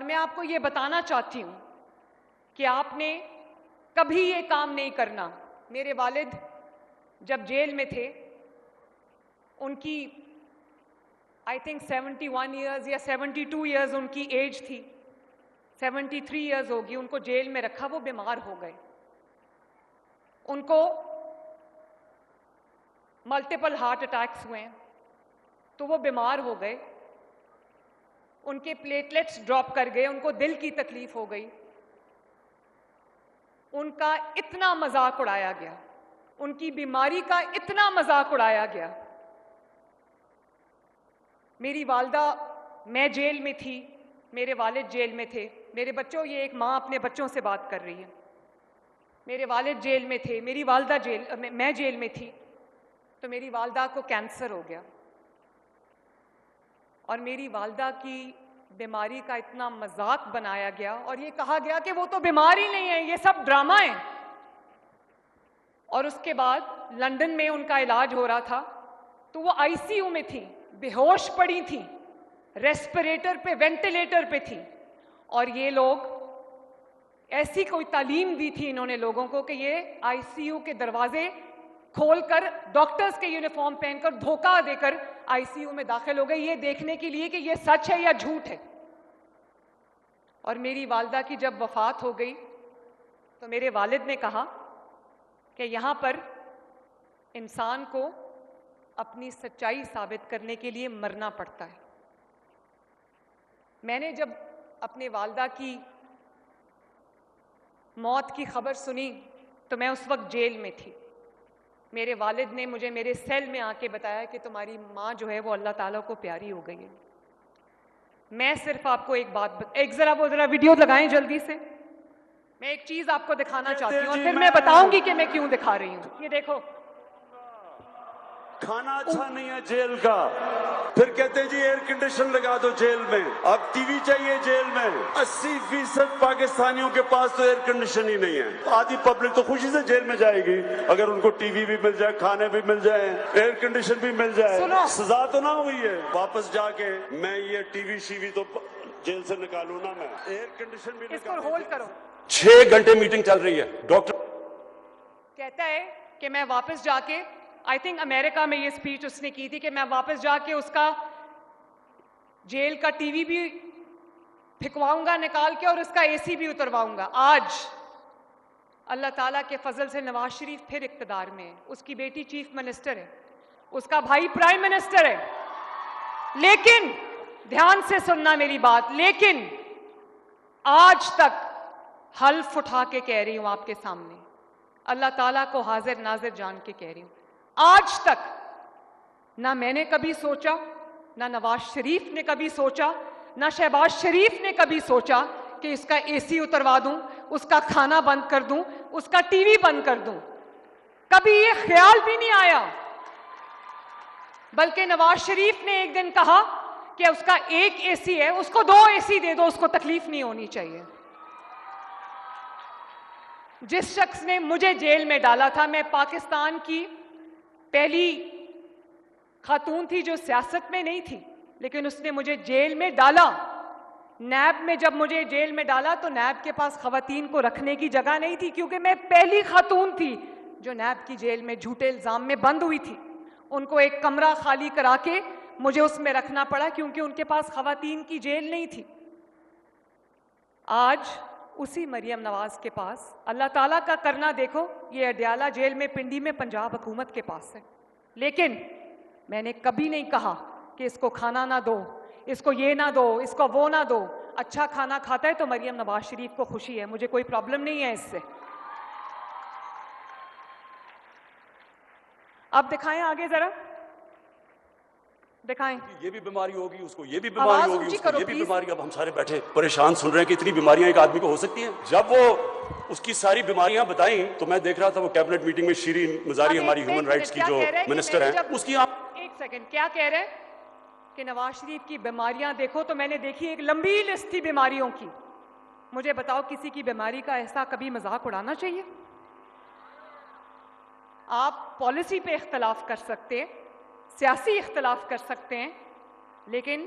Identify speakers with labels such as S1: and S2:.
S1: اور میں آپ کو یہ بتانا چاہتی ہوں کہ آپ نے کبھی یہ کام نہیں کرنا. میرے والد جب جیل میں تھے, ان کی آئی تھنک 71 ایئرز یا 72 ایئرز ان کی ایج تھی, 73 ایئرز ہوگی. ان کو جیل میں رکھا, وہ بیمار ہو گئے. ان کو ملٹیپل ہارٹ اٹیکس ہوئے ہیں, تو وہ بیمار ہو گئے. ان کے پلیٹلیٹس ڈراپ کر گئے, ان کو دل کی تکلیف ہو گئی. ان کا اتنا مذاق اڑایا گیا, ان کی بیماری کا اتنا مذاق اڑایا گیا. میری والدہ, میں جیل میں تھی, میرے والد جیل میں تھے. میرے بچوں, یہ ایک ماں اپنے بچوں سے بات کر رہی ہے. میرے والد جیل میں تھے, میری والدہ میں جیل میں تھی. تو میری والدہ کو کینسر ہو گیا, اور میری والدہ کی بیماری کا اتنا مذاق بنایا گیا, اور یہ کہا گیا کہ وہ تو بیمار ہی نہیں ہے, یہ سب ڈرامہ ہے. اور اس کے بعد لندن میں ان کا علاج ہو رہا تھا, تو وہ آئی سی یو میں تھی, بے ہوش پڑی تھی, ریسپریٹر پہ, وینٹیلیٹر پہ تھی. اور یہ لوگ, ایسی کوئی تعلیم دی تھی انہوں نے لوگوں کو کہ یہ آئی سی یو کے دروازے کھول کر, ڈاکٹرز کے یونیفارم پہن کر, دھوکہ دے کر آئی سی یو میں داخل ہو گئے, یہ دیکھنے کے لیے کہ یہ سچ ہے یا جھوٹ ہے. اور میری والدہ کی جب وفات ہو گئی, تو میرے والد نے کہا کہ یہاں پر انسان کو اپنی سچائی ثابت کرنے کے لیے مرنا پڑتا ہے. میں نے جب اپنے والدہ کی موت کی خبر سنی, تو میں اس وقت جیل میں تھی. میرے والد نے مجھے میرے سیل میں آ کے بتایا کہ تمہاری ماں جو ہے وہ اللہ تعالیٰ کو پیاری ہو گئی ہے. میں صرف آپ کو ایک بات ذرا ویڈیو لگائیں جلدی سے. میں ایک چیز آپ کو دکھانا چاہتی ہوں, اور پھر میں بتاؤں گی کہ میں کیوں دکھا رہی ہوں. یہ دیکھو,
S2: کھانا اچھا نہیں ہے جیل کا, پھر کہتے ہیں جی ایئر کنڈیشن لگا دو جیل میں, اب ٹی وی چاہیے جیل میں. 80% پاکستانیوں کے پاس تو ایئر کنڈیشن ہی نہیں ہے. آدھی پبلک تو خوشی سے جیل میں جائے گی اگر ان کو ٹی وی بھی مل جائے, کھانے بھی مل جائے, ایئر کنڈیشن بھی مل جائے. سزا تو نہ ہوئی ہے, واپس جا کے میں یہ ٹی وی شی وی تو جیل سے نکالوں نا, میں ایئر کنڈیشن بھی
S1: اس کو ہولڈ کرو.
S2: 6 گھنٹے میٹنگ چل رہی ہے. ڈاکٹر
S1: کہتا ہے کہ میں واپس جا کے, آئی تھنک امریکہ میں یہ سپیچ اس نے کی تھی, کہ میں واپس جا کے اس کا جیل کا ٹی وی بھی پھکواؤں گا نکال کے, اور اس کا اے سی بھی اترواؤں گا. آج اللہ تعالیٰ کے فضل سے نواز شریف پھر اقتدار میں ہے, اس کی بیٹی چیف منسٹر ہے, اس کا بھائی پرائم منسٹر ہے. لیکن دھیان سے سننا میری بات, لیکن آج تک حلف اٹھا کے کہہ رہی ہوں آپ کے سامنے, اللہ تعالیٰ کو حاضر ناظر جان کے کہہ رہی ہوں, آج تک نہ میں نے کبھی سوچا, نہ نواز شریف نے کبھی سوچا, نہ شہباز شریف نے کبھی سوچا کہ اس کا اے سی اتروا دوں, اس کا کھانا بند کر دوں, اس کا ٹی وی بند کر دوں. کبھی یہ خیال بھی نہیں آیا. بلکہ نواز شریف نے ایک دن کہا کہ اس کا ایک اے سی ہے, اس کو 2 اے سی دے دو, اس کو تکلیف نہیں ہونی چاہیے. جس شخص نے مجھے جیل میں ڈالا تھا, میں پاکستان کی پہلی خاتون تھی جو سیاست میں نہیں تھی, لیکن اس نے مجھے جیل میں ڈالا. نیب میں جب مجھے جیل میں ڈالا تو نیب کے پاس خواتین کو رکھنے کی جگہ نہیں تھی, کیونکہ میں پہلی خاتون تھی جو نیب کی جیل میں جھوٹے الزام میں بند ہوئی تھی. ان کو ایک کمرہ خالی کرا کے مجھے اس میں رکھنا پڑا, کیونکہ ان کے پاس خواتین کی جیل نہیں تھی. آج اسی مریم نواز کے پاس, اللہ تعالیٰ کا کرنا دیکھو, یہ اڈیالہ جیل میں پنڈی میں پنجاب حکومت کے پاس ہے. لیکن میں نے کبھی نہیں کہا کہ اس کو کھانا نہ دو, اس کو یہ نہ دو, اس کو وہ نہ دو. اچھا کھانا کھاتا ہے تو مریم نواز شریف کو خوشی ہے, مجھے کوئی پرابلم نہیں ہے اس سے. اب دکھائیں آگے ذرا, دکھائیں.
S2: یہ بھی بیماری ہوگی اس کو, یہ بھی بیماری ہوگی اس کو, یہ بھی بیماری. اب ہم سارے بیٹھے پریشان سن رہے ہیں کہ اتنی بیماریاں ایک آدمی کو ہو سکتی ہیں. جب وہ اس کی ساری بیماریاں بتائیں تو میں دیکھ رہا تھا وہ کیبنٹ میٹنگ میں شیرین مزاری ہماری ہیومن رائٹس کی جو منسٹر ہیں, اس کی آپ
S1: ایک سیکنڈ کیا کہہ رہے کہ نواز شریف کی بیماریاں دیکھو, تو میں نے دیکھی ایک لمبی لسٹ تھی بیماریوں کی. مجھے بتاؤ کسی کی بیماری کا ایسا کبھی مذاق اڑانا چاہیے؟ آپ پالیسی پہ اختلاف کر سکتے ہیں, سیاسی اختلاف کر سکتے ہیں, لیکن